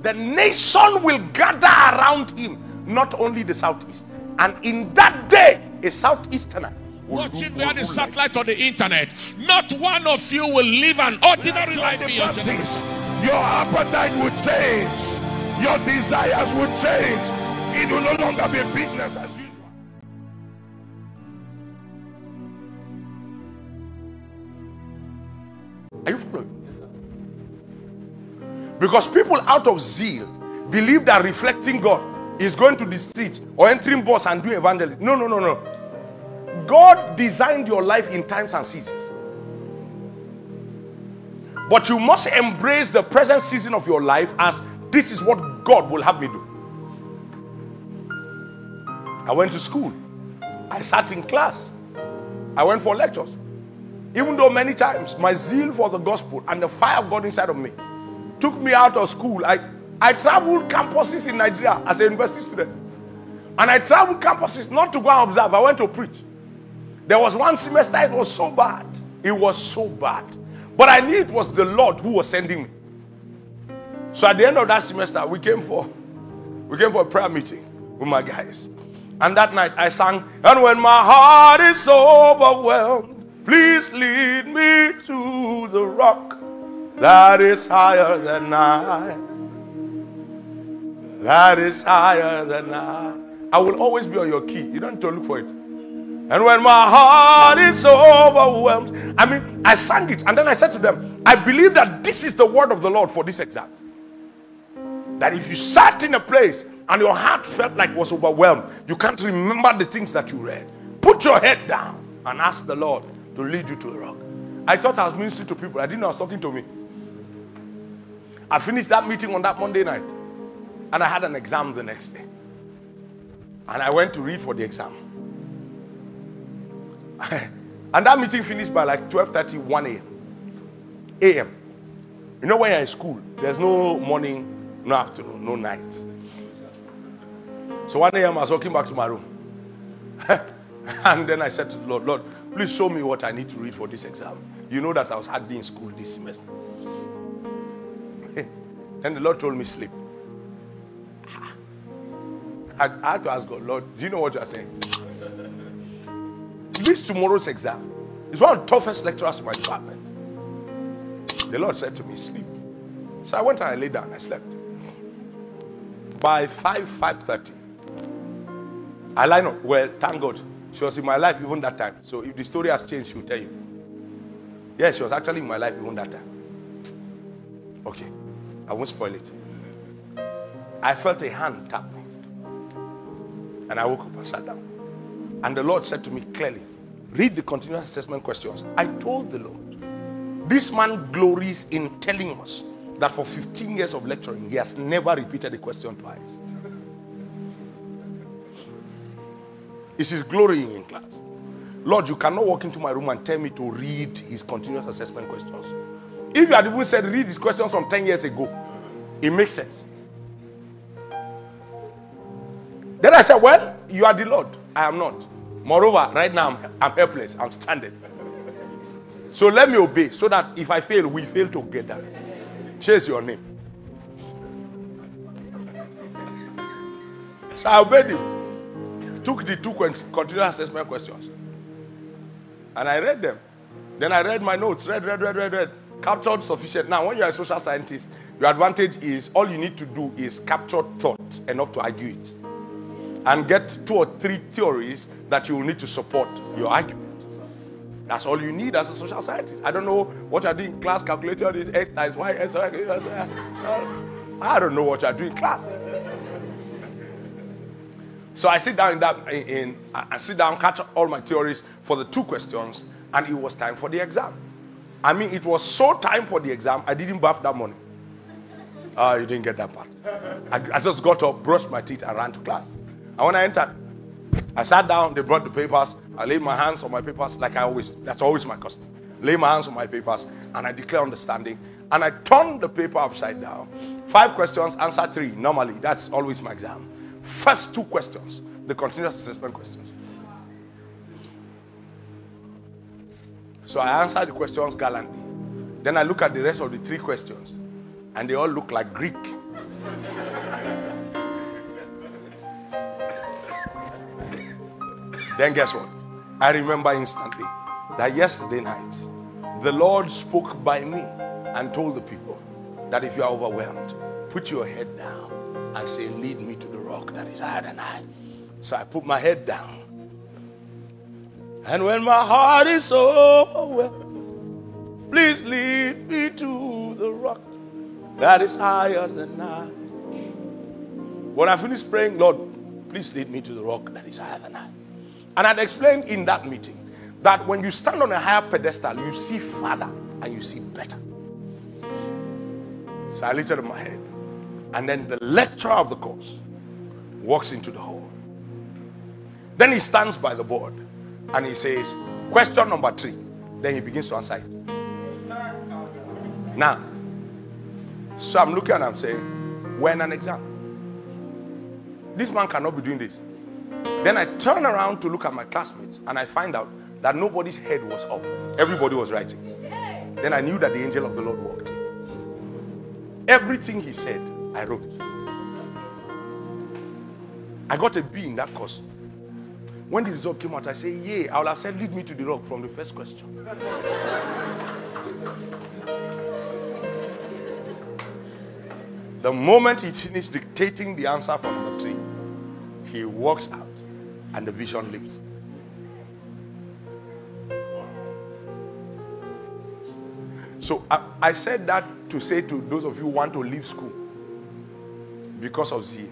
the nation will gather around him, not only the southeast. And in that day, a southeasterner watching via the satellite or the internet, not one of you will live an ordinary life in your generation. Your appetite will change. Your desires will change. It will no longer be business as usual. Are you following? Because people out of zeal believe that reflecting God is going to the street or entering bus and doing evangelism. No, no, no, no. God designed your life in times and seasons. But you must embrace the present season of your life as this is what God will have me do. I went to school. I sat in class. I went for lectures. Even though many times my zeal for the gospel and the fire of God inside of me took me out of school. I traveled campuses in Nigeria as a university student. And I traveled campuses not to go and observe. I went to preach. There was one semester, it was so bad. It was so bad. But I knew it was the Lord who was sending me. So at the end of that semester, we came for a prayer meeting with my guys. And that night I sang, and when my heart is overwhelmed, please lead me to the rock that is higher than I. That is higher than I will always be on your key. You don't need to look for it. And when my heart is overwhelmed, I sang it. And then I said to them, I believe that this is the word of the Lord for this exam. That if you sat in a place and your heart felt like it was overwhelmed, you can't remember the things that you read, put your head down and ask the Lord to lead you to the rock. I thought I was ministering to people. I didn't know I was talking to me. I finished that meeting on that Monday night. And I had an exam the next day. And I went to read for the exam. And that meeting finished by like 12:30, 1 a.m. You know, when you're in school, there's no morning, no afternoon, no night. So 1 a.m. I was walking back to my room. And then I said to the Lord, Lord, please show me what I need to read for this exam. You know that I was hardly in school this semester. Then the Lord told me, sleep. I had to ask God, Lord, do you know what you are saying? This tomorrow's exam is one of the toughest lecturers in my department. The Lord said to me, sleep. So I went and I lay down. I slept. By 5:30, I line up. Well, thank God. She was in my life even that time. So if the story has changed, she'll tell you. Yes, she was actually in my life even that time. Okay. I won't spoil it. I felt a hand tap me. And I woke up and sat down. And the Lord said to me clearly, read the continuous assessment questions. I told the Lord, this man glories in telling us that for 15 years of lecturing, he has never repeated the question twice. It's his glorying in class. Lord, you cannot walk into my room and tell me to read his continuous assessment questions. If you had even said read his questions from 10 years ago, it makes sense. Then I said, well, you are the Lord. I am not. Moreover, right now, I'm helpless. I'm stranded. So let me obey so that if I fail, we fail together. Chase your name. So I obeyed him. Took the two continuous assessment questions. And I read them. Then I read my notes. Read. Captured sufficient. Now, when you're a social scientist, your advantage is all you need to do is capture thought enough to argue it. And get 2 or 3 theories that you will need to support your argument. That's all you need as a social scientist. I don't know what you're doing in class. Calculator is X times Y. X, I don't know what you're doing in class. So I sit down I sit down, catch up all my theories for the 2 questions, and it was time for the exam. It was so time for the exam, I didn't bath that morning. You didn't get that part. I just got up, brushed my teeth, and ran to class. And when I entered, I sat down, they brought the papers, I laid my hands on my papers like I always, that's always my custom. Lay my hands on my papers, and I declare understanding, and I turned the paper upside down. 5 questions, answer 3. Normally, that's always my exam. First 2 questions, the continuous assessment questions. So I answered the questions gallantly. Then I look at the rest of the 3 questions, and they all look like Greek. Then guess what? I remember instantly that yesterday night, the Lord spoke by me and told the people that if you are overwhelmed, put your head down and say, lead me to the rock that is higher than I. So I put my head down. And when my heart is so overwhelmed, please lead me to the rock that is higher than I. When I finished praying, Lord, please lead me to the rock that is higher than I. And I'd explained in that meeting that when you stand on a higher pedestal, you see farther and you see better. So I lifted up my head. And then the lecturer of the course walks into the hall. Then he stands by the board and he says, question number 3. Then he begins to answer it. Now, so I'm looking and I'm saying, we're in an exam. This man cannot be doing this. Then I turn around to look at my classmates and I find out that nobody's head was up. Everybody was writing. Then I knew that the angel of the Lord walked in. Everything he said, I wrote. I got a B in that course. When the result came out, I said, yeah, I would have said, lead me to the rock from the first question. The moment he finished dictating the answer for number 3, he walks out and the vision lifts. So I said that to say to those of you who want to leave school because of zeal,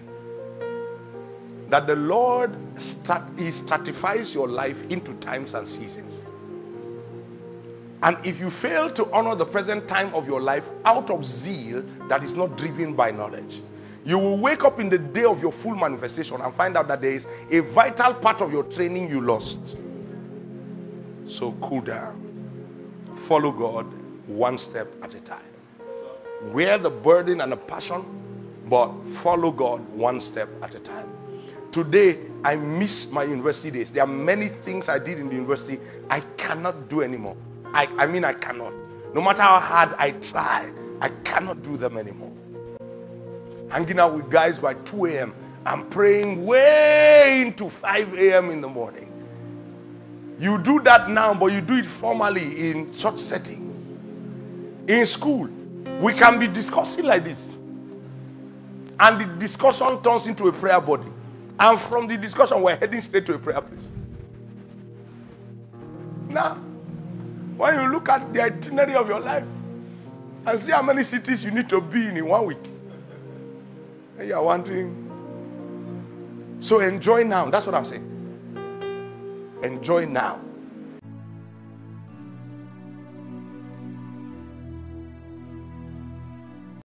that the Lord he stratifies your life into times and seasons. And if you fail to honor the present time of your life out of zeal that is not driven by knowledge, you will wake up in the day of your full manifestation and find out that there is a vital part of your training you lost. So cool down. Follow God one step at a time. Wear the burden and the passion, but follow God one step at a time. Today, I miss my university days. There are many things I did in the university I cannot do anymore. I mean, I cannot. No matter how hard I try, I cannot do them anymore. Hanging out with guys by 2 a.m. I'm praying way into 5 a.m. in the morning. You do that now, but you do it formally in church settings. In school, we can be discussing like this. And the discussion turns into a prayer body. And from the discussion, we're heading straight to a prayer place. Now, when you look at the itinerary of your life and see how many cities you need to be in 1 week, and you're wondering. So enjoy now. That's what I'm saying. Enjoy now.